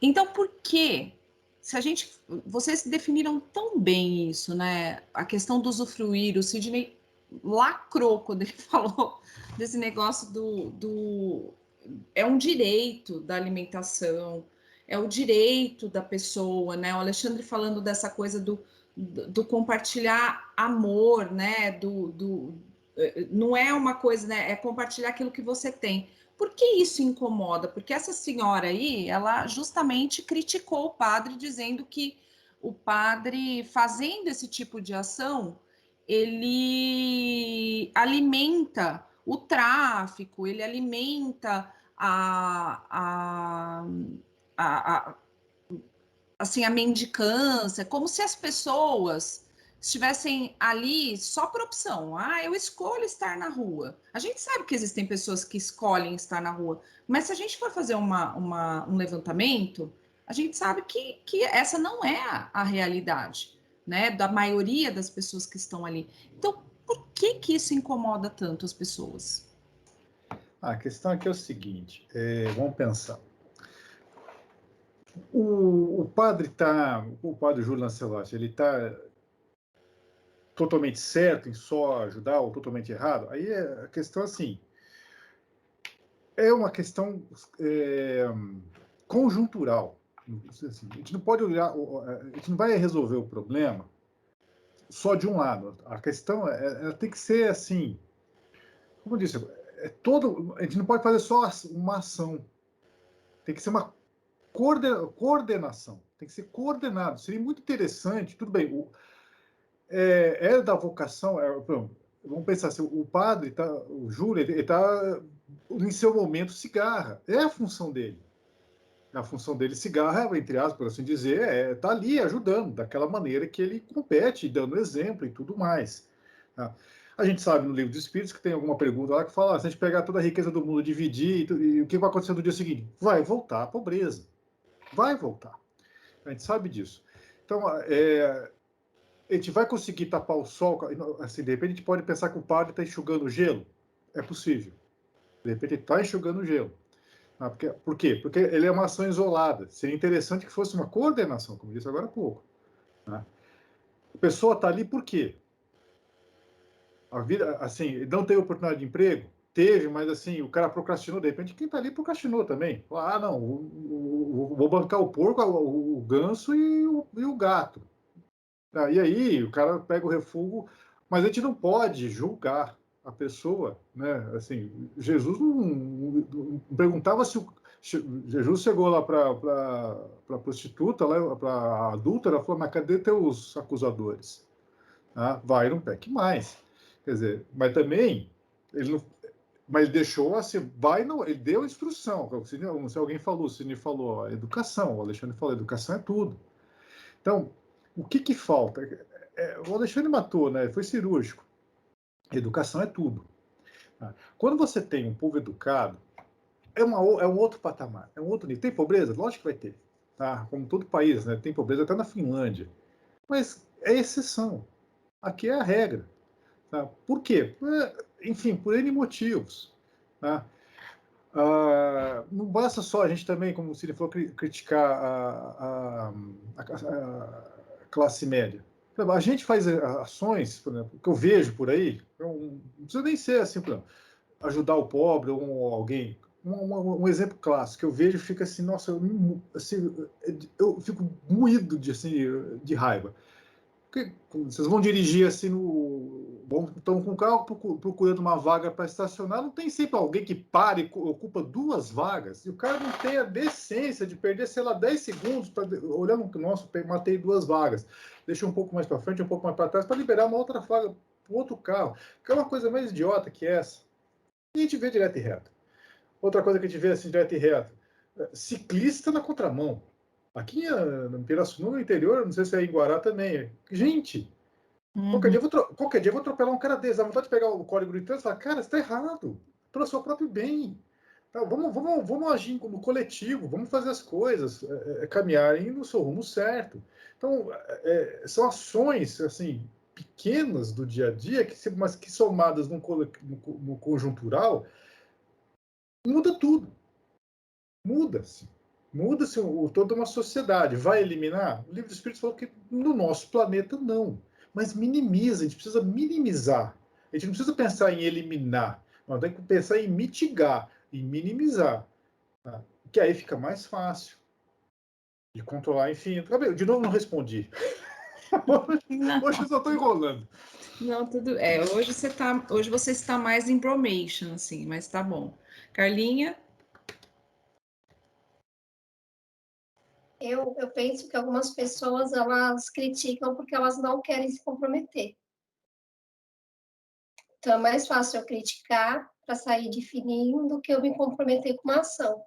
Então, por que, se a gente, vocês definiram tão bem isso, né? A questão do usufruir, o Sidney lacrou quando ele falou desse negócio é um direito da alimentação, é o direito da pessoa, né? O Alexandre falando dessa coisa do compartilhar amor, né? Não é uma coisa, né? É compartilhar aquilo que você tem. Por que isso incomoda? Porque essa senhora aí, ela justamente criticou o padre, dizendo que o padre, fazendo esse tipo de ação, ele alimenta o tráfico, ele alimenta a, assim, a mendicância, como se as pessoas estivessem ali só por opção. Ah, eu escolho estar na rua. A gente sabe que existem pessoas que escolhem estar na rua, mas se a gente for fazer um levantamento, a gente sabe que essa não é a realidade, né, da maioria das pessoas que estão ali. Então, por que isso incomoda tanto as pessoas? A questão aqui é o seguinte, vamos pensar. O padre Júlio Lancelotti, ele está totalmente certo em só ajudar ou totalmente errado? Aí a questão assim, é uma questão conjuntural. Assim, a gente não pode olhar, a gente não vai resolver o problema só de um lado. A questão ela tem que ser assim, como eu disse, a gente não pode fazer só uma ação. Tem que ser uma coordenação. Tem que ser coordenado. Seria muito interessante, tudo bem, da vocação, vamos pensar assim, o padre, o Júlio, ele está em seu momento cigarra. É a função dele. A função dele, cigarra, entre aspas, por assim dizer, tá ali ajudando, daquela maneira que ele compete, dando exemplo e tudo mais. Tá? A gente sabe no livro dos Espíritos que tem alguma pergunta lá que fala: se a gente pegar toda a riqueza do mundo, dividir, e o que vai acontecer no dia seguinte? Vai voltar à pobreza. Vai voltar. A gente sabe disso. Então, a gente vai conseguir tapar o sol, assim, de repente a gente pode pensar que o padre está enxugando gelo. É possível. De repente ele está enxugando gelo. Por quê? Porque ele é uma ação isolada. Seria interessante que fosse uma coordenação, como eu disse agora há pouco. Né? A pessoa está ali por quê? A vida, assim, não teve oportunidade de emprego? Teve, mas assim, o cara procrastinou. De repente, quem está ali procrastinou também. Não, vou bancar o porco, o ganso e o gato. E aí, o cara pega o refúgio, mas a gente não pode julgar a pessoa, né? Assim, Jesus não perguntava se Jesus chegou lá para a prostituta, para a adulta, ela falou: mas cadê teus acusadores? Vai, não peque mais. Quer dizer, mas também ele não, mas ele deixou assim, vai, não, ele deu instrução. Se alguém falou, se ele falou, ó, educação, o Alexandre falou, educação é tudo. Então, o que falta? O Alexandre matou, né? Foi cirúrgico. Educação é tudo. Tá? Quando você tem um povo educado, é um outro patamar, é um outro nível. Tem pobreza? Lógico que vai ter. Tá? Como todo país, né? Tem pobreza até na Finlândia. Mas é exceção. Aqui é a regra. Tá? Por quê? Enfim, por N motivos. Tá? Não basta só a gente também, como o Cine falou, criticar a classe média. A gente faz ações, por exemplo, que eu vejo por aí, não precisa nem ser assim, por exemplo, ajudar o pobre ou alguém. Um exemplo clássico que eu vejo fica assim, nossa, eu fico moído assim, de raiva. Porque vocês vão dirigir assim estão com o carro procurando uma vaga para estacionar, não tem sempre alguém que para e ocupa duas vagas, e o cara não tem a decência de perder, sei lá, 10 segundos para olhar no nosso, matei duas vagas, deixa um pouco mais para frente, um pouco mais para trás, para liberar uma outra vaga para outro carro, que é uma coisa mais idiota que essa. E a gente vê direto e reto. Outra coisa que a gente vê assim direto e reto, ciclista na contramão. Aqui no Pirassununga, no interior, não sei se é em Guará também. Gente, qualquer dia eu vou atropelar um cara desse. Dá vontade de pegar o código de trânsito e falar: cara, você está errado. Pelo seu próprio bem. Tá, vamos agir como coletivo, vamos fazer as coisas caminharem no seu rumo certo. Então, são ações assim pequenas do dia a dia, mas que somadas no conjuntural, muda tudo. Muda-se. Muda-se toda uma sociedade. Vai eliminar? O Livro dos Espíritos falou que no nosso planeta não. Mas minimiza, a gente precisa minimizar. A gente não precisa pensar em eliminar, nós temos que pensar em mitigar, em minimizar. Tá? Que aí fica mais fácil de controlar, enfim. De novo, não respondi. Não, Hoje eu só estou enrolando. não, tudo. Hoje você está mais em bromation, assim, mas tá bom. Carlinha? Eu penso que algumas pessoas, elas criticam porque elas não querem se comprometer. Então, é mais fácil eu criticar para sair de fininho do que eu me comprometer com uma ação.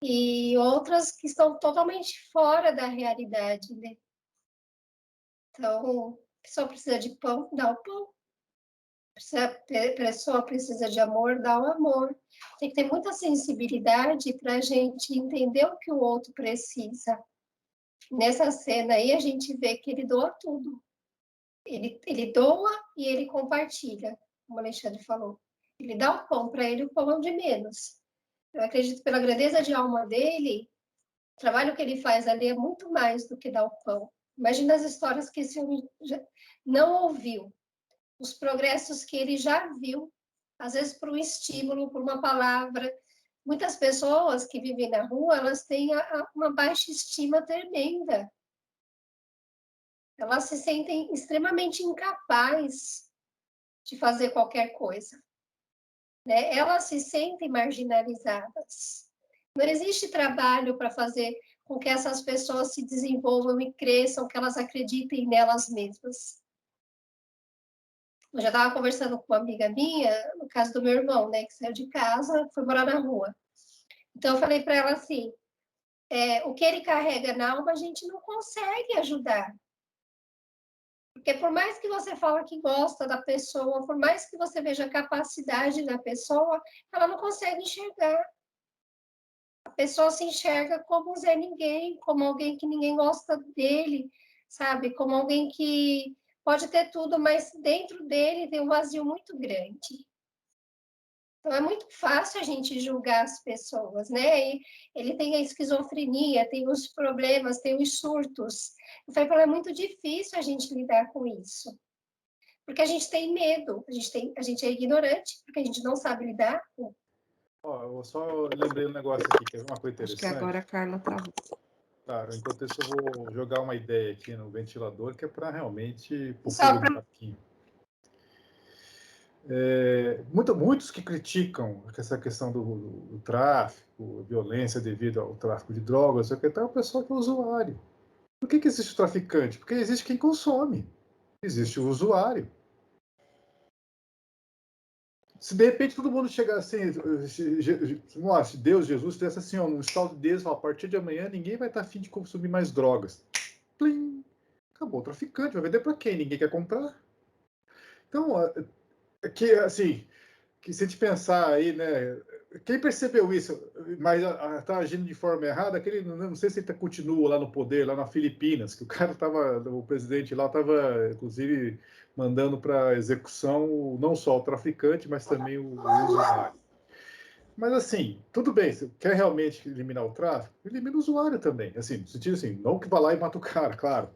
E outras que estão totalmente fora da realidade, né? Então, a pessoa precisa de pão, dá o pão. A pessoa precisa de amor, dá o amor. Tem que ter muita sensibilidade para a gente entender o que o outro precisa. Nessa cena aí, a gente vê que ele doa tudo. Ele doa e ele compartilha, como o Alexandre falou. Ele dá o pão para ele, o pão é o de menos. Eu acredito que pela grandeza de alma dele, o trabalho que ele faz ali é muito mais do que dar o pão. Imagina as histórias que esse homem não ouviu, os progressos que ele já viu, às vezes por um estímulo, por uma palavra. Muitas pessoas que vivem na rua, elas têm uma baixa estima tremenda. Elas se sentem extremamente incapazes de fazer qualquer coisa, né? Elas se sentem marginalizadas. Não existe trabalho para fazer com que essas pessoas se desenvolvam e cresçam, que elas acreditem nelas mesmas. Eu já estava conversando com uma amiga minha, no caso do meu irmão, né, que saiu de casa, foi morar na rua. Então, eu falei para ela assim, o que ele carrega na alma, a gente não consegue ajudar. Porque por mais que você fala que gosta da pessoa, por mais que você veja a capacidade da pessoa, ela não consegue enxergar. A pessoa se enxerga como Zé Ninguém, como alguém que ninguém gosta dele, sabe? Como alguém que pode ter tudo, mas dentro dele tem um vazio muito grande. Então é muito fácil a gente julgar as pessoas, né? E ele tem a esquizofrenia, tem os problemas, tem os surtos. Eu falei, é muito difícil a gente lidar com isso. Porque a gente tem medo, a gente é ignorante, porque a gente não sabe lidar com. Eu só lembrei um negócio aqui, que é uma coisa Acho que interessante. agora a Carla travou. Claro, enquanto isso eu vou jogar uma ideia aqui no ventilador, que é para realmente pôr Só fogo no para parquinho. Muitos que criticam essa questão do tráfico, violência devido ao tráfico de drogas, é o pessoal que é usuário. Por que existe o traficante? Porque existe quem consome, existe o usuário. Se de repente todo mundo chegar assim, se Deus, Jesus, tivesse assim, no estado de Deus, a partir de amanhã ninguém vai estar afim de consumir mais drogas. Plim! Acabou o traficante, vai vender para quem? Ninguém quer comprar. Então, assim, que se a gente pensar aí, né, quem percebeu isso, mas está agindo de forma errada, não sei se ele continua lá no poder, lá na Filipinas, que o presidente lá estava, inclusive, mandando para execução não só o traficante, mas também o usuário. Mas assim, tudo bem, você quer realmente eliminar o tráfico? Elimina o usuário também. Assim, no sentido assim, não que vá lá e mata o cara, claro.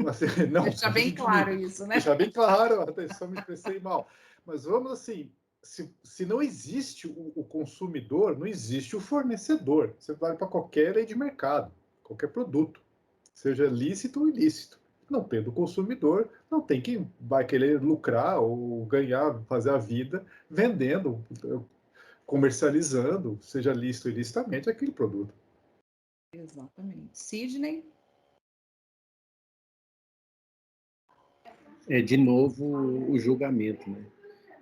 Assim, não, Deixar bem claro isso, né? deixar bem claro, atenção, me expressei mal. Mas vamos assim, se não existe o consumidor, não existe o fornecedor. Você vai para qualquer lei de mercado, qualquer produto, seja lícito ou ilícito. Não tendo consumidor, não tem quem vai querer lucrar ou ganhar, fazer a vida vendendo, comercializando, seja lícito ou ilicitamente, aquele produto. Exatamente. Sidney? É de novo o julgamento, né?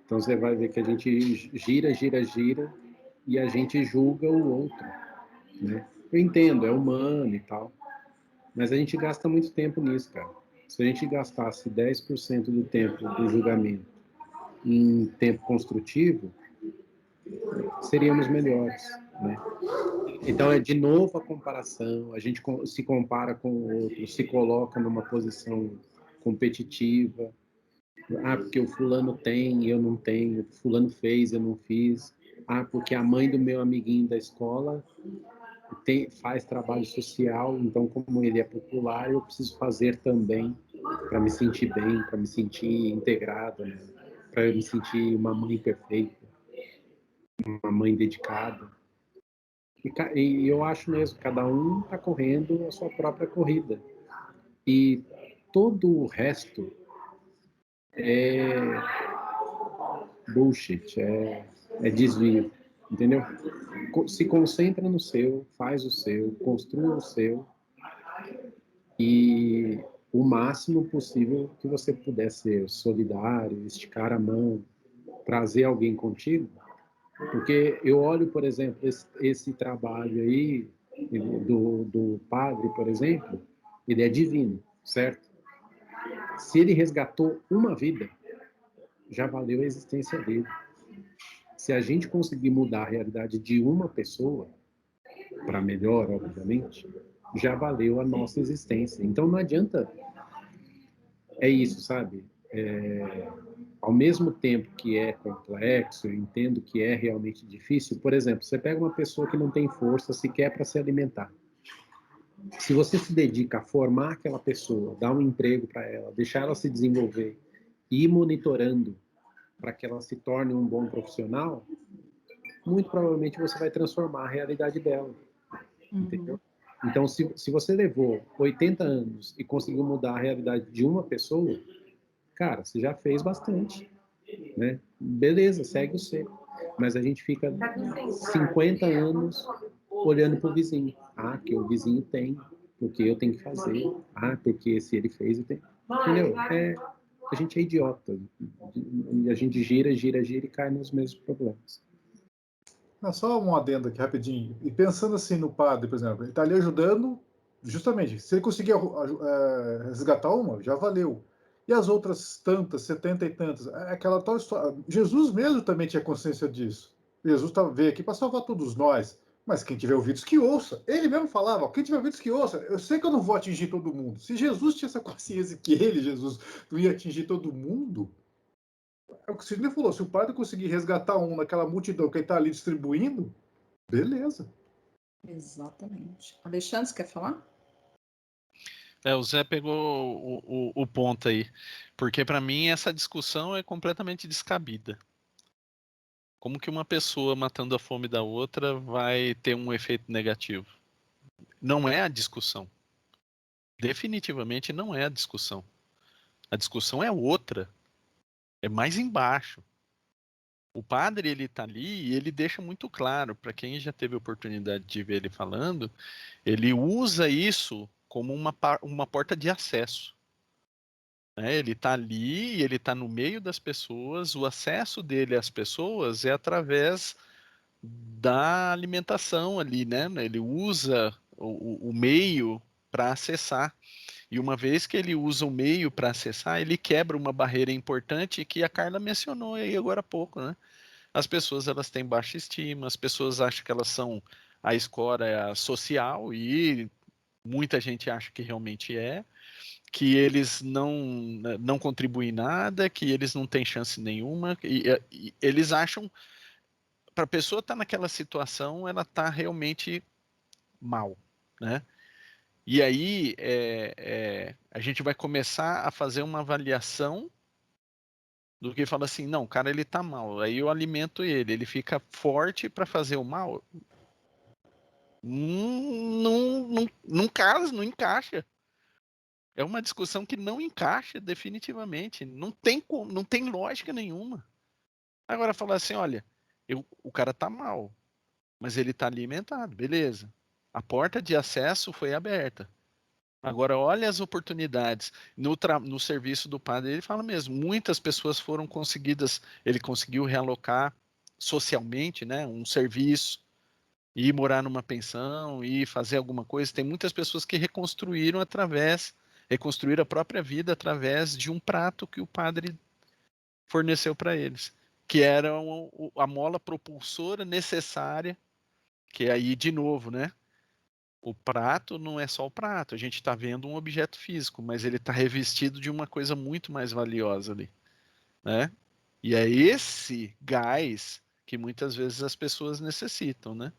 Então você vai ver que a gente gira e a gente julga o outro, né? Eu entendo, é humano e tal, mas a gente gasta muito tempo nisso, cara. Se a gente gastasse 10% do tempo do julgamento em tempo construtivo, seríamos melhores, né? Então é de novo a comparação, a gente se compara com o outro, se coloca numa posição competitiva. Ah, porque o fulano tem e eu não tenho, o fulano fez, eu não fiz. Ah, porque a mãe do meu amiguinho da escola faz trabalho social, então como ele é popular, eu preciso fazer também para me sentir bem, para me sentir integrado, né? Para eu me sentir uma mãe perfeita, uma mãe dedicada. E eu acho mesmo, cada um está correndo a sua própria corrida. E todo o resto é bullshit, é desvio, entendeu? Se concentra no seu, faz o seu, construa o seu, e o máximo possível que você puder ser solidário, esticar a mão, trazer alguém contigo, porque eu olho, por exemplo, esse trabalho aí do padre, por exemplo, ele é divino, certo? Se ele resgatou uma vida, já valeu a existência dele. Se a gente conseguir mudar a realidade de uma pessoa, para melhor, obviamente, já valeu a nossa existência. Então não adianta, é isso, sabe? Ao mesmo tempo que é complexo, eu entendo que é realmente difícil. Por exemplo, você pega uma pessoa que não tem força sequer para se alimentar. Se você se dedica a formar aquela pessoa, dar um emprego para ela, deixar ela se desenvolver e ir monitorando para que ela se torne um bom profissional, muito provavelmente você vai transformar a realidade dela, entendeu? Então, se você levou 80 anos e conseguiu mudar a realidade de uma pessoa, cara, você já fez bastante, né? Beleza, segue o seu. Mas a gente fica 50 anos olhando para o vizinho. Ah, que o vizinho tem, porque eu tenho que fazer. Ah, porque se ele fez, eu tenho. Entendeu? A gente é idiota. E a gente gira, gira, gira e cai nos mesmos problemas. Não, só um adendo aqui rapidinho. E pensando assim no padre, por exemplo, ele está ali ajudando, justamente, se ele conseguir resgatar uma, já valeu. E as outras tantas, 70 e tantas, aquela tal história. Jesus mesmo também tinha consciência disso. Jesus veio aqui para salvar todos nós. Mas quem tiver ouvidos que ouça. Ele mesmo falava, quem tiver ouvidos que ouça. Eu sei que eu não vou atingir todo mundo. Se Jesus tinha essa consciência que ele, Jesus, não ia atingir todo mundo, é o que o Sidney falou, se o padre conseguir resgatar um naquela multidão que ele está ali distribuindo, beleza. Exatamente. Alexandre, você quer falar? O Zé pegou o ponto aí, porque para mim essa discussão é completamente descabida. Como que uma pessoa matando a fome da outra vai ter um efeito negativo? Não é a discussão. Definitivamente não é a discussão. A discussão é outra. É mais embaixo. O padre, ele tá ali e ele deixa muito claro, para quem já teve a oportunidade de ver ele falando, ele usa isso como uma porta de acesso. Ele está ali, ele está no meio das pessoas, o acesso dele às pessoas é através da alimentação ali, né? Ele usa o meio para acessar. E uma vez que ele usa o meio para acessar, ele quebra uma barreira importante que a Carla mencionou aí agora há pouco, né? As pessoas, elas têm baixa estima, as pessoas acham que elas são a escória social e muita gente acha que realmente é, que eles não contribuem nada, que eles não têm chance nenhuma, e eles acham, para a pessoa estar naquela situação, ela está realmente mal, né? E aí a gente vai começar a fazer uma avaliação do que fala assim, não, o cara ele tá mal, aí eu alimento ele fica forte para fazer o mal. Não casa, não encaixa. É uma discussão que não encaixa definitivamente. Não tem como, não tem lógica nenhuma. Agora falar assim, olha, o cara tá mal, mas ele tá alimentado, beleza. A porta de acesso foi aberta. Agora olha as oportunidades. No serviço do padre, ele fala mesmo, muitas pessoas foram conseguidas, ele conseguiu realocar socialmente, né, um serviço, ir morar numa pensão, ir fazer alguma coisa. Tem muitas pessoas que reconstruíram a própria vida através de um prato que o padre forneceu para eles, que era a mola propulsora necessária, que aí, de novo, né? O prato não é só o prato, a gente está vendo um objeto físico, mas ele está revestido de uma coisa muito mais valiosa ali, né? E é esse gás que muitas vezes as pessoas necessitam, né?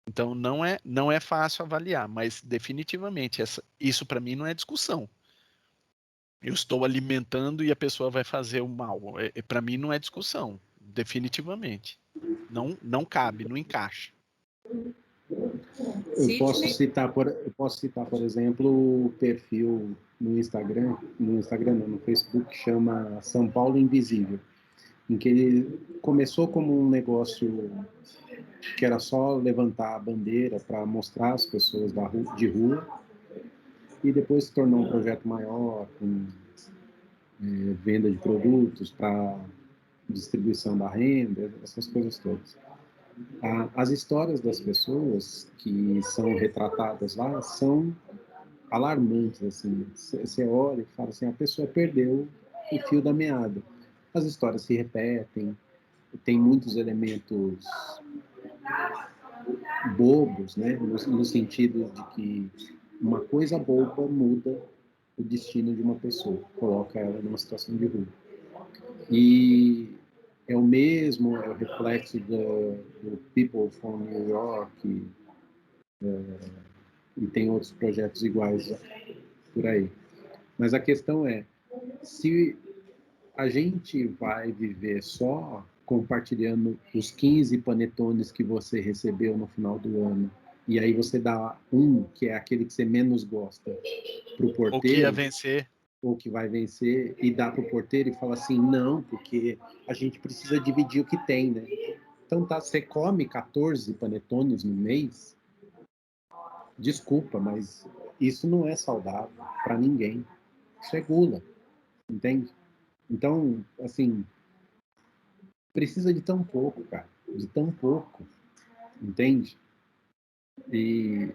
Então não é fácil avaliar, mas definitivamente isso para mim não é discussão. Eu estou alimentando e a pessoa vai fazer o mal. Para mim não é discussão, definitivamente. Não cabe, não encaixa. Eu posso Sidney? citar, por exemplo, o perfil no Instagram não, no Facebook, que chama São Paulo Invisível, em que ele começou como um negócio que era só levantar a bandeira para mostrar as pessoas de rua, e depois se tornou um projeto maior, com venda de produtos para distribuição da renda, essas coisas todas. As histórias das pessoas que são retratadas lá são alarmantes, assim. Você olha e fala assim, a pessoa perdeu o fio da meada. As histórias se repetem, tem muitos elementos bobos, né? No sentido de que uma coisa boba muda o destino de uma pessoa, coloca ela numa situação de rua. E é o reflexo do People from New York, e tem outros projetos iguais por aí. Mas a questão é, se a gente vai viver só compartilhando os 15 panetones que você recebeu no final do ano, e aí você dá um, que é aquele que você menos gosta, para o porteiro, O que ia vencer. ou que vai vencer, e dá para o porteiro e fala assim, não, porque a gente precisa dividir o que tem, né? Então tá, você come 14 panetones no mês, desculpa, mas isso não é saudável para ninguém. Isso é gula, entende? Então, assim, precisa de tão pouco, cara, de tão pouco, entende? E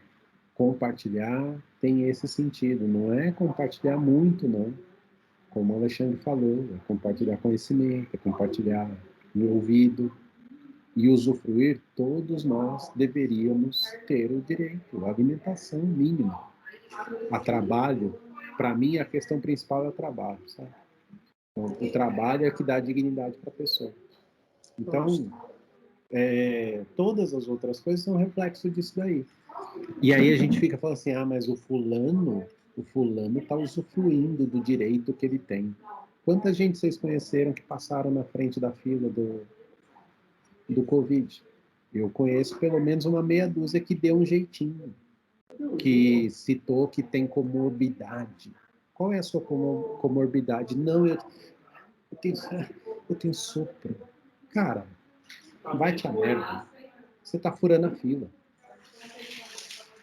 compartilhar tem esse sentido, não é compartilhar muito, não. Como o Alexandre falou, é compartilhar conhecimento, é compartilhar no ouvido e usufruir, todos nós deveríamos ter o direito, a alimentação mínima. A trabalho, para mim, a questão principal é o trabalho, sabe? Então, o trabalho é que dá dignidade para a pessoa. Então, todas as outras coisas são reflexo disso daí. E aí a gente fica falando assim, mas o fulano está usufruindo do direito que ele tem. Quanta gente vocês conheceram que passaram na frente da fila do Covid? Eu conheço pelo menos uma meia dúzia que deu um jeitinho, que citou que tem comorbidade. Qual é a sua comorbidade? Não, eu tenho sopro. Cara, vai te a merda. Você tá furando a fila.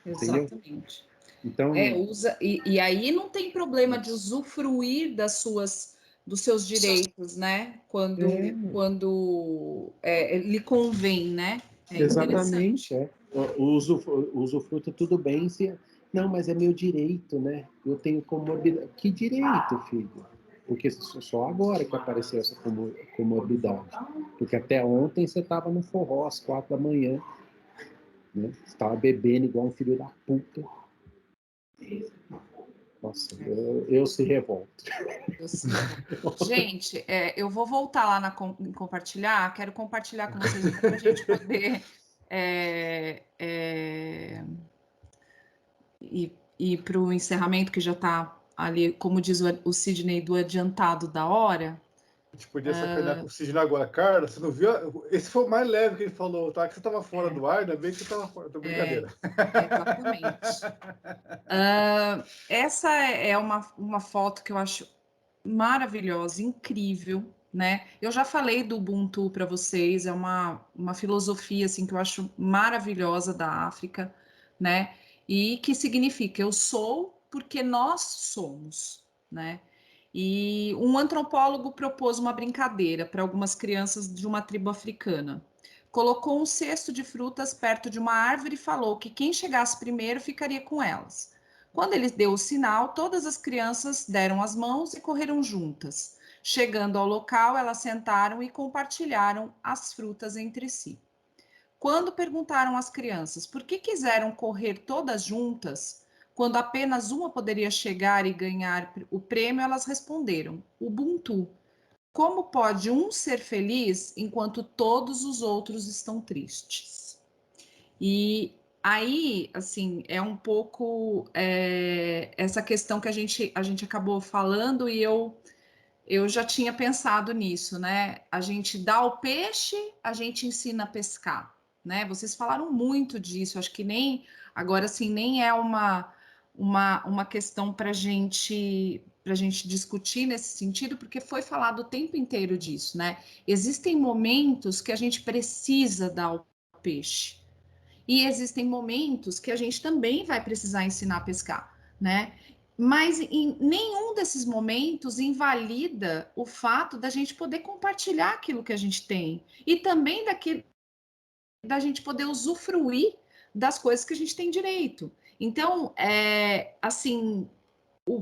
Entendeu? Exatamente. Então, E aí não tem problema de usufruir dos seus direitos, né? Quando lhe convém, né? exatamente, o usufruto tudo bem se não, mas é meu direito, né? Eu tenho comorbidade. Que direito, filho? Porque só agora que apareceu essa comorbidade. Porque até ontem você estava no forró às 4 da manhã, né? Você estava bebendo igual um filho da puta. Nossa, eu se revolto. Gente, eu vou voltar lá em compartilhar. Quero compartilhar com vocês para a gente poder ir para o encerramento, que já está ali, como diz o Sidney, do adiantado da hora. A gente podia sacanear com o Sidney agora. Carla, você não viu? Esse foi o mais leve que ele falou, tá? Que você estava fora do ar, ainda bem que você estava fora. Tô brincadeira. Exatamente. Essa é uma foto que eu acho maravilhosa, incrível, né? Eu já falei do Ubuntu para vocês, é uma filosofia assim que eu acho maravilhosa da África, né? E que significa eu sou porque nós somos, né? E um antropólogo propôs uma brincadeira para algumas crianças de uma tribo africana. Colocou um cesto de frutas perto de uma árvore e falou que quem chegasse primeiro ficaria com elas. Quando ele deu o sinal, todas as crianças deram as mãos e correram juntas. Chegando ao local, elas sentaram e compartilharam as frutas entre si. Quando perguntaram às crianças por que quiseram correr todas juntas, quando apenas uma poderia chegar e ganhar o prêmio, elas responderam: Ubuntu. Como pode um ser feliz enquanto todos os outros estão tristes? E aí, assim, é um pouco essa questão que a gente acabou falando e eu já tinha pensado nisso, né? A gente dá o peixe, a gente ensina a pescar, né? Vocês falaram muito disso, acho que nem agora assim nem é uma questão para gente discutir nesse sentido, porque foi falado o tempo inteiro disso, né? Existem momentos que a gente precisa dar o peixe. E existem momentos que a gente também vai precisar ensinar a pescar, né? Mas em nenhum desses momentos invalida o fato da gente poder compartilhar aquilo que a gente tem e também da gente poder usufruir das coisas que a gente tem direito. Então, assim,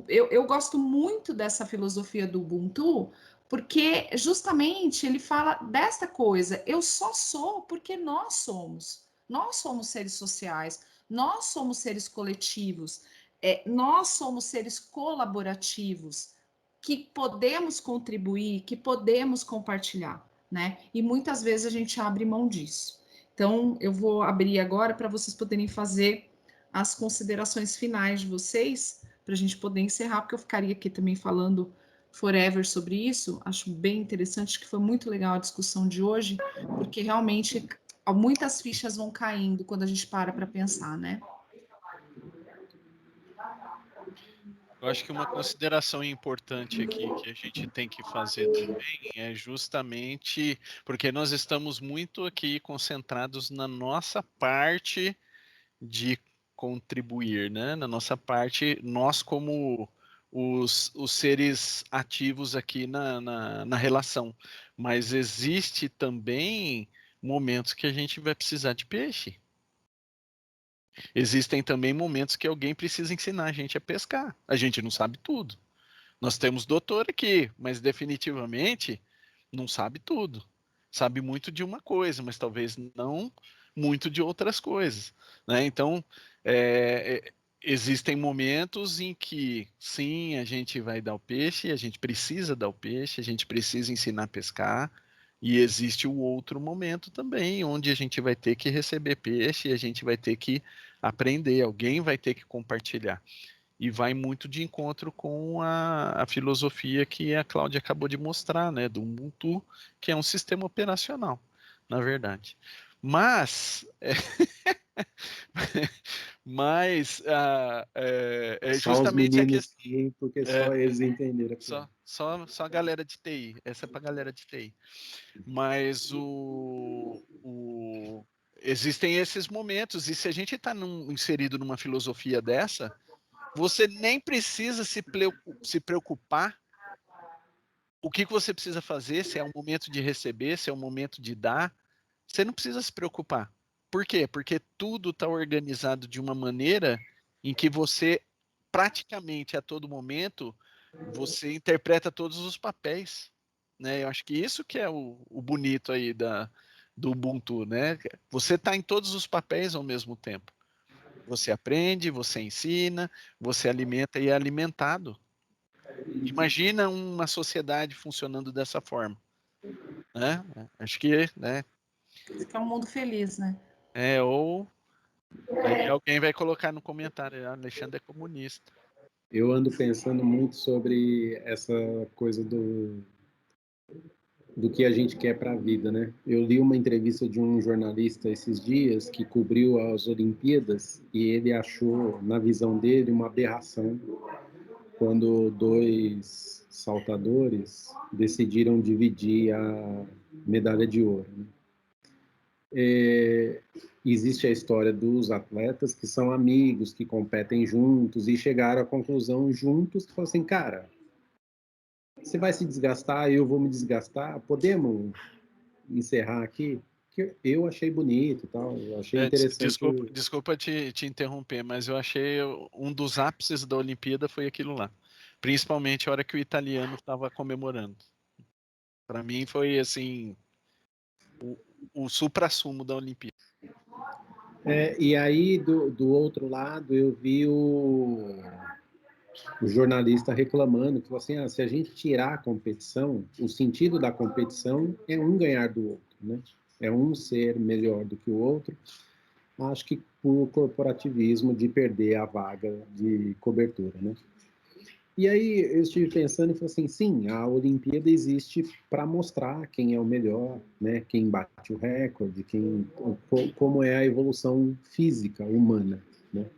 eu gosto muito dessa filosofia do Ubuntu, porque justamente ele fala desta coisa, eu só sou porque nós somos. Nós somos seres sociais, nós somos seres coletivos, nós somos seres colaborativos, que podemos contribuir, que podemos compartilhar, né? E muitas vezes a gente abre mão disso. Então, eu vou abrir agora para vocês poderem fazer as considerações finais de vocês, para a gente poder encerrar, porque eu ficaria aqui também falando forever sobre isso. Acho bem interessante, que foi muito legal a discussão de hoje, porque realmente muitas fichas vão caindo quando a gente para pensar, né? Eu acho que uma consideração importante aqui que a gente tem que fazer também é justamente porque nós estamos muito aqui concentrados na nossa parte de contribuir, né? Na nossa parte, nós como os seres ativos aqui na relação. Mas existe também momentos que a gente vai precisar de peixe. Existem também momentos que alguém precisa ensinar a gente a pescar. A gente não sabe tudo. Nós temos doutor aqui, mas definitivamente não sabe tudo. Sabe muito de uma coisa, mas talvez não muito de outras coisas, né? Então, existem momentos em que, sim, a gente vai dar o peixe, a gente precisa dar o peixe, a gente precisa ensinar a pescar, e existe o outro momento também, onde a gente vai ter que receber peixe e a gente vai ter que aprender, alguém vai ter que compartilhar. E vai muito de encontro com a filosofia que a Cláudia acabou de mostrar, né, do Ubuntu, que é um sistema operacional, na verdade. Mas, é Só os justamente a meninos questão. sim, porque só eles entenderam a piada. Só a galera de TI. Essa é para a galera de TI. Mas existem esses momentos, e se a gente está inserido numa filosofia dessa, você nem precisa se preocupar o que você precisa fazer, se é um momento de receber, se é um momento de dar. Você não precisa se preocupar. Por quê? Porque tudo está organizado de uma maneira em que você, praticamente a todo momento, você interpreta todos os papéis. Né? Eu acho que isso que é o bonito aí do Ubuntu. Né? Você está em todos os papéis ao mesmo tempo. Você aprende, você ensina, você alimenta e é alimentado. Imagina uma sociedade funcionando dessa forma, né? Acho que, né? Fica um mundo feliz, né? Ou aí alguém vai colocar no comentário, Alexandre é comunista. Eu ando pensando muito sobre essa coisa do que a gente quer para a vida, né? Eu li uma entrevista de um jornalista esses dias que cobriu as Olimpíadas e ele achou, na visão dele, uma aberração quando dois saltadores decidiram dividir a medalha de ouro. Né? Existe a história dos atletas que são amigos, que competem juntos e chegaram à conclusão juntos que falam assim, cara, você vai se desgastar, eu vou me desgastar, podemos encerrar aqui? Que eu achei bonito e tal, eu achei interessante. Desculpa te interromper, mas eu achei um dos ápices da Olimpíada foi aquilo lá. Principalmente a hora que o italiano estava comemorando. Para mim foi assim o supra-sumo da Olimpíada. E aí, do outro lado, eu vi o jornalista reclamando, que falou assim, se a gente tirar a competição, o sentido da competição é um ganhar do outro, né? É um ser melhor do que o outro. acho que por corporativismo de perder a vaga de cobertura, né? E aí eu estive pensando e falei assim, sim, a Olimpíada existe para mostrar quem é o melhor, né? Quem bate o recorde, como é a evolução física humana, né?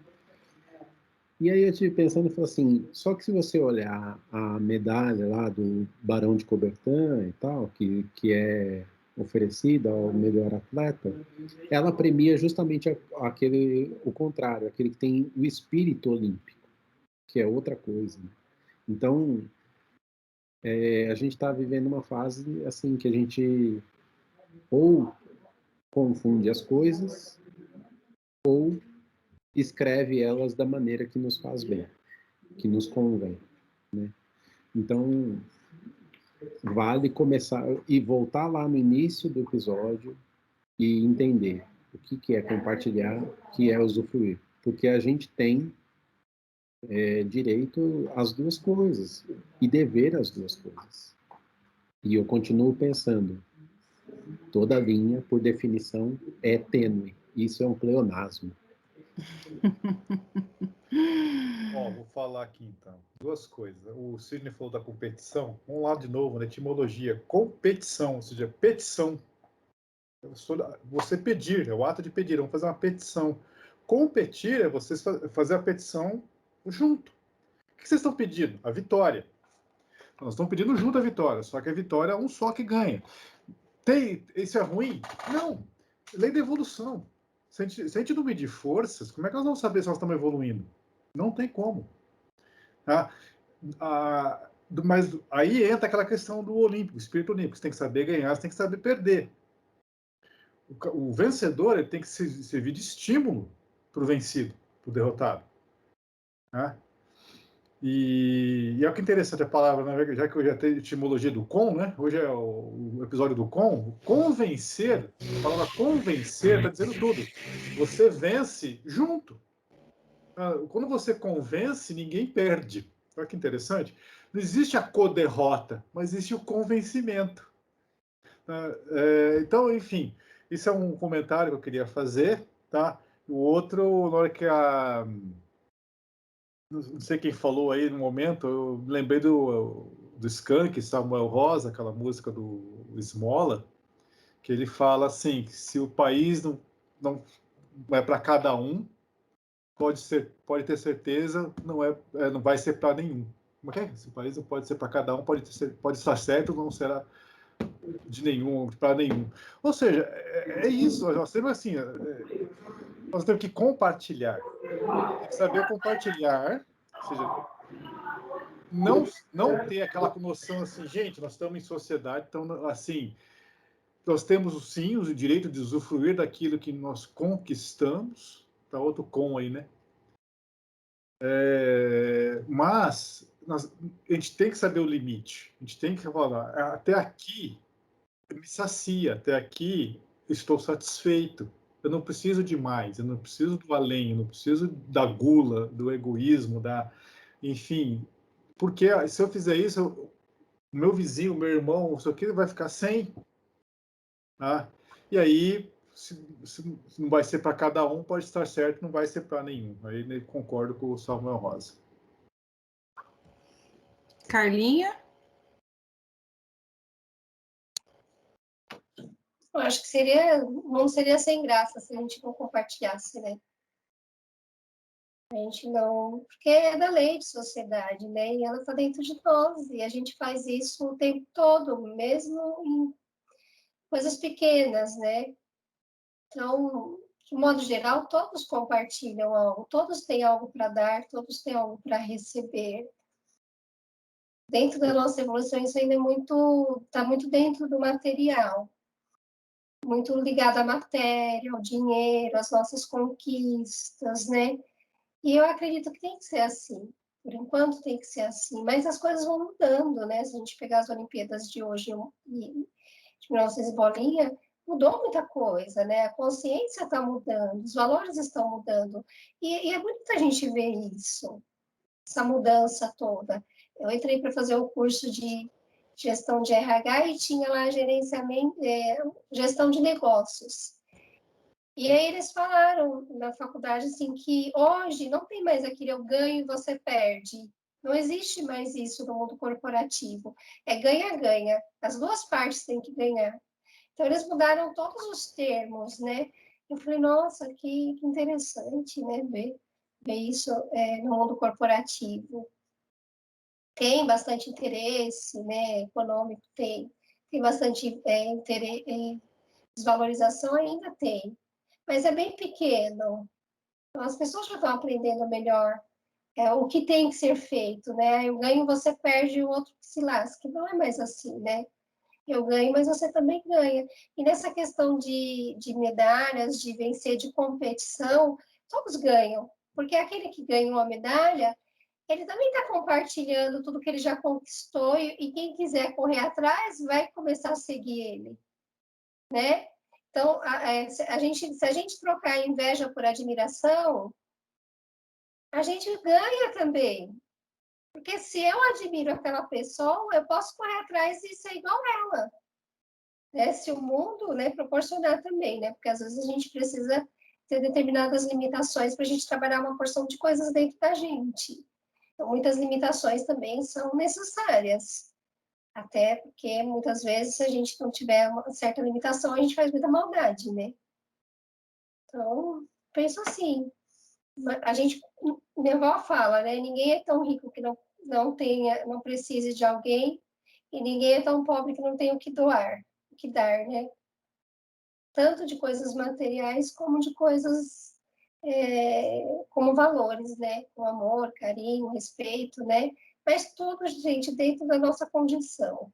E aí eu estive pensando e falei assim, só que se você olhar a medalha lá do Barão de Coubertin e tal, que é oferecida ao melhor atleta, ela premia justamente o contrário, aquele que tem o espírito olímpico, que é outra coisa, né? Então, a gente está vivendo uma fase assim que a gente ou confunde as coisas ou escreve elas da maneira que nos faz bem, que nos convém, né? Então, vale começar e voltar lá no início do episódio e entender o que é compartilhar, o que é usufruir. Porque a gente tem direito às duas coisas e dever às duas coisas. E eu continuo pensando, toda linha, por definição, é tênue. Isso é um pleonasmo. Ó, vou falar aqui então. Duas coisas. O Sidney falou da competição. Vamos lá de novo, na etimologia. Competição, ou seja, petição. Você pedir, é o ato de pedir. Vamos fazer uma petição. Competir é você fazer a petição junto. O que vocês estão pedindo? A vitória. Nós estamos pedindo junto a vitória, só que a vitória é um só que ganha. Isso é ruim? Não. Lei da evolução. Se a gente não medir forças, como é que nós vamos saber se nós estamos evoluindo? Não tem como. Tá? Mas aí entra aquela questão do olímpico, espírito olímpico. Você tem que saber ganhar, você tem que saber perder. O vencedor ele tem que servir de estímulo para o vencido, para o derrotado. Tá? E é o que é interessante a palavra, né? Já que eu já tenho etimologia do com, né? Hoje é o episódio do com. Convencer, a palavra convencer está dizendo tudo. Você vence junto. Quando você convence, ninguém perde. Olha que interessante. Não existe a co-derrota, mas existe o convencimento. Então, enfim, isso é um comentário que eu queria fazer. Tá? O outro, na hora que não sei quem falou aí no momento, eu me lembrei do Skank, Samuel Rosa, aquela música do Esmola, que ele fala assim, que se o país não é para cada um, pode ter certeza, não vai ser para nenhum. Como é que é? Se o país não pode ser para cada um, pode estar certo, não será de nenhum, para nenhum. Ou seja, é isso, nós temos assim, nós temos que compartilhar. Tem que saber compartilhar, ou seja, não ter aquela noção assim, gente, nós estamos em sociedade, então, assim, nós temos, sim, o direito de usufruir daquilo que nós conquistamos, tá outro com aí, né? Mas a gente tem que saber o limite, a gente tem que falar, até aqui me sacia, até aqui estou satisfeito, eu não preciso de mais, eu não preciso do além, eu não preciso da gula, do egoísmo, enfim, porque se eu fizer isso, o meu vizinho, o meu irmão, isso aqui vai ficar sem, tá? E aí, se não vai ser para cada um, pode estar certo, não vai ser para nenhum. Aí concordo com o Samuel Rosa. Carlinha? Eu acho que não seria sem graça se a gente não compartilhasse, né? A gente não, porque é da lei de sociedade, né? E ela está dentro de nós, e a gente faz isso o tempo todo, mesmo em coisas pequenas, né? Então, de modo geral, todos compartilham algo, todos têm algo para dar, todos têm algo para receber. Dentro da nossa evolução, isso ainda está muito dentro do material, muito ligado à matéria, ao dinheiro, às nossas conquistas, né? E eu acredito que tem que ser assim. Por enquanto tem que ser assim, mas as coisas vão mudando, né? Se a gente pegar as Olimpíadas de hoje e de 1900 bolinha, mudou muita coisa, né? A consciência está mudando, os valores estão mudando. E é bonito a gente ver isso, essa mudança toda. Eu entrei para fazer o curso de gestão de RH e tinha lá gerenciamento, gestão de negócios. E aí eles falaram na faculdade assim que hoje não tem mais aquele eu ganho e você perde. Não existe mais isso no mundo corporativo. É ganha-ganha. As duas partes têm que ganhar. Então eles mudaram todos os termos, né? Eu falei, nossa, que interessante, né? Ver isso no mundo corporativo. Tem bastante interesse, né? Econômico tem bastante interesse, desvalorização ainda tem, mas é bem pequeno. Então, as pessoas já estão aprendendo melhor o que tem que ser feito, né? Eu ganho, você perde, o outro que se lasque. Não é mais assim, né? Eu ganho, mas você também ganha. E nessa questão de medalhas, de vencer, de competição, todos ganham. Porque aquele que ganha uma medalha, ele também está compartilhando tudo que ele já conquistou e quem quiser correr atrás vai começar a seguir ele, né? Então, se a gente trocar inveja por admiração, a gente ganha também. Porque se eu admiro aquela pessoa, eu posso correr atrás e ser igual ela. Né? Se o mundo, né, proporcionar também, né? Porque às vezes a gente precisa ter determinadas limitações para a gente trabalhar uma porção de coisas dentro da gente. Então, muitas limitações também são necessárias. Até porque, muitas vezes, se a gente não tiver uma certa limitação, a gente faz muita maldade, né? Então, penso assim, a gente, minha avó fala, né? Ninguém é tão rico que não precise de alguém, e ninguém é tão pobre que não tenha o que doar, o que dar, né? Tanto de coisas materiais como de coisas como valores, né? Com amor, carinho, respeito, né? Mas tudo, gente, dentro da nossa condição.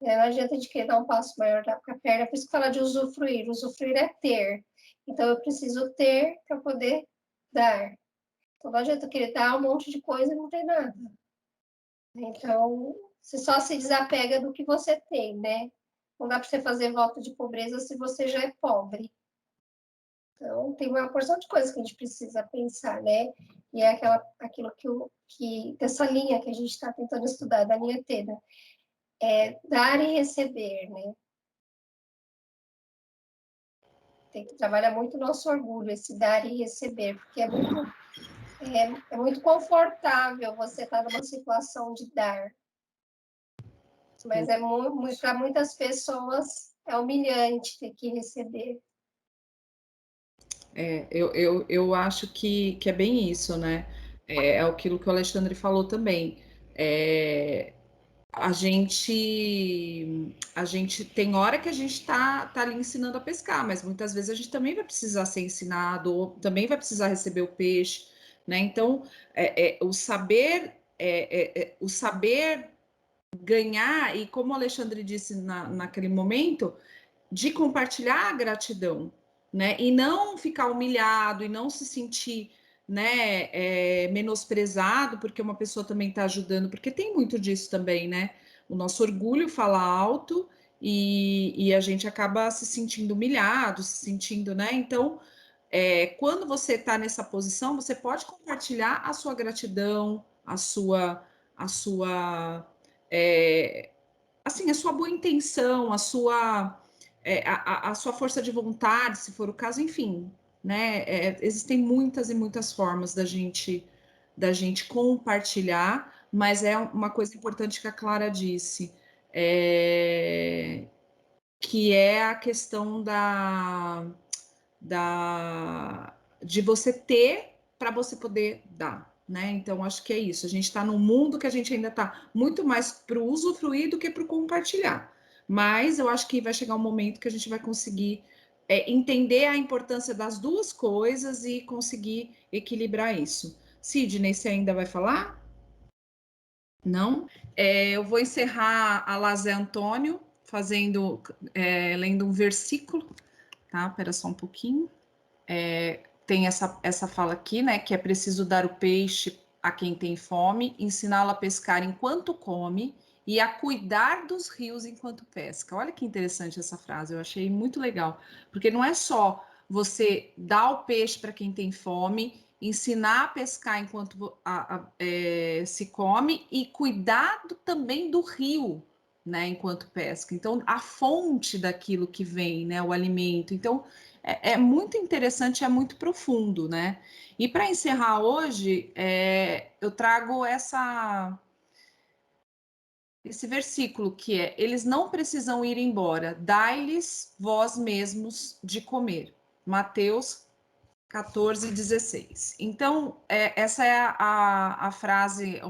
Não adianta de querer dar um passo maior com a perna, por isso que fala de usufruir. Usufruir é ter. Então, eu preciso ter para poder dar. Então, não adianta querer dar um monte de coisa e não ter nada. Então, você só se desapega do que você tem, né? Não dá para você fazer voto de pobreza se você já é pobre. Então, tem uma porção de coisas que a gente precisa pensar, né? E é aquilo dessa linha que a gente está tentando estudar, da linha T, né? Dar e receber, né? Tem que trabalhar muito o nosso orgulho, esse dar e receber, porque é muito confortável você estar numa situação de dar. Mas para muitas pessoas é humilhante ter que receber. Eu acho que é bem isso, né? É aquilo que o Alexandre falou também. A gente tem hora que a gente tá ali ensinando a pescar, mas muitas vezes a gente também vai precisar ser ensinado, ou também vai precisar receber o peixe, né? Então, o saber ganhar, e como o Alexandre disse naquele momento, de compartilhar a gratidão, né? E não ficar humilhado e não se sentir, né, menosprezado porque uma pessoa também está ajudando, porque tem muito disso também, né? O nosso orgulho fala alto e a gente acaba se sentindo humilhado, se sentindo, né? Então, quando você está nessa posição, você pode compartilhar a sua gratidão, assim, a sua boa intenção, a sua força de vontade, se for o caso, enfim, né? Existem muitas e muitas formas da gente compartilhar, mas é uma coisa importante que a Clara disse, que é a questão de você ter para você poder dar. Né? Então, acho que é isso. A gente está num mundo que a gente ainda está muito mais para o usufruir do que para o compartilhar. Mas eu acho que vai chegar um momento que a gente vai conseguir entender a importância das duas coisas e conseguir equilibrar isso. Sidney, você ainda vai falar? Não? Eu vou encerrar a Lazé Antônio lendo um versículo, tá? Espera só um pouquinho. Tem essa fala aqui, né? Que é preciso dar o peixe a quem tem fome, ensiná-lo a pescar enquanto come e a cuidar dos rios enquanto pesca. Olha que interessante essa frase, eu achei muito legal, porque não é só você dar o peixe para quem tem fome, ensinar a pescar enquanto se come e cuidar também do rio, né? Enquanto pesca. Então, a fonte daquilo que vem, né? O alimento. Então, é muito interessante, é muito profundo, né? E para encerrar hoje, eu trago esse versículo que é: eles não precisam ir embora, dai-lhes vós mesmos de comer. Mateus 14:16. Então, essa é a frase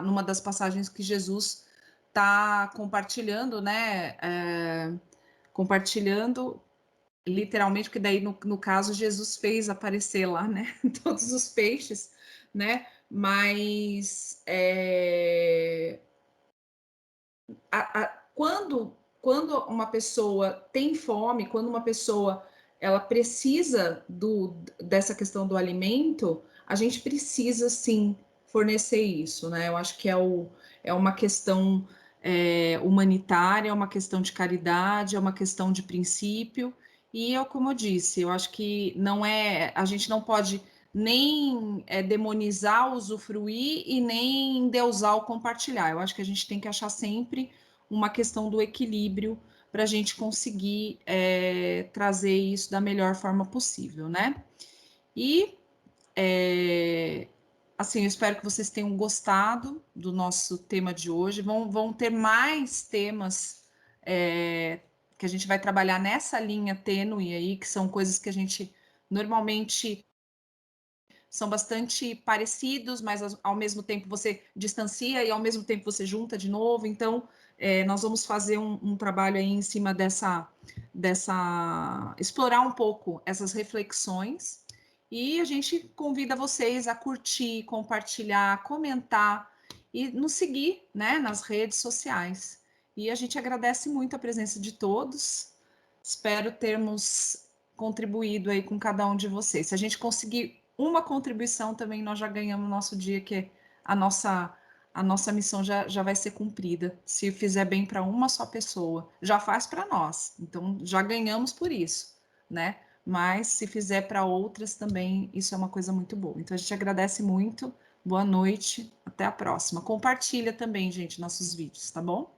numa das passagens que Jesus está compartilhando, né? Compartilhando literalmente, porque daí no caso Jesus fez aparecer lá, né? Todos os peixes, né? Mas quando uma pessoa tem fome, quando uma pessoa ela precisa dessa questão do alimento, a gente precisa sim fornecer isso, né? Eu acho que é uma questão humanitária, é uma questão de caridade, é uma questão de princípio, e como eu disse, eu acho que a gente não pode nem demonizar, usufruir e nem endeusar o compartilhar. Eu acho que a gente tem que achar sempre uma questão do equilíbrio para a gente conseguir trazer isso da melhor forma possível, né? E assim, eu espero que vocês tenham gostado do nosso tema de hoje. Vão ter mais temas que a gente vai trabalhar nessa linha tênue aí, que são coisas que a gente normalmente são bastante parecidos, mas ao mesmo tempo você distancia e ao mesmo tempo você junta de novo. Então, nós vamos fazer um trabalho aí em cima explorar um pouco essas reflexões. E a gente convida vocês a curtir, compartilhar, comentar e nos seguir, né, nas redes sociais. E a gente agradece muito a presença de todos. Espero termos contribuído aí com cada um de vocês. Se a gente conseguir uma contribuição também, nós já ganhamos o nosso dia, que a nossa missão já vai ser cumprida. Se fizer bem para uma só pessoa, já faz para nós. Então, já ganhamos por isso, né? Mas se fizer para outras também, isso é uma coisa muito boa. Então, a gente agradece muito. Boa noite, até a próxima. Compartilha também, gente, nossos vídeos, tá bom?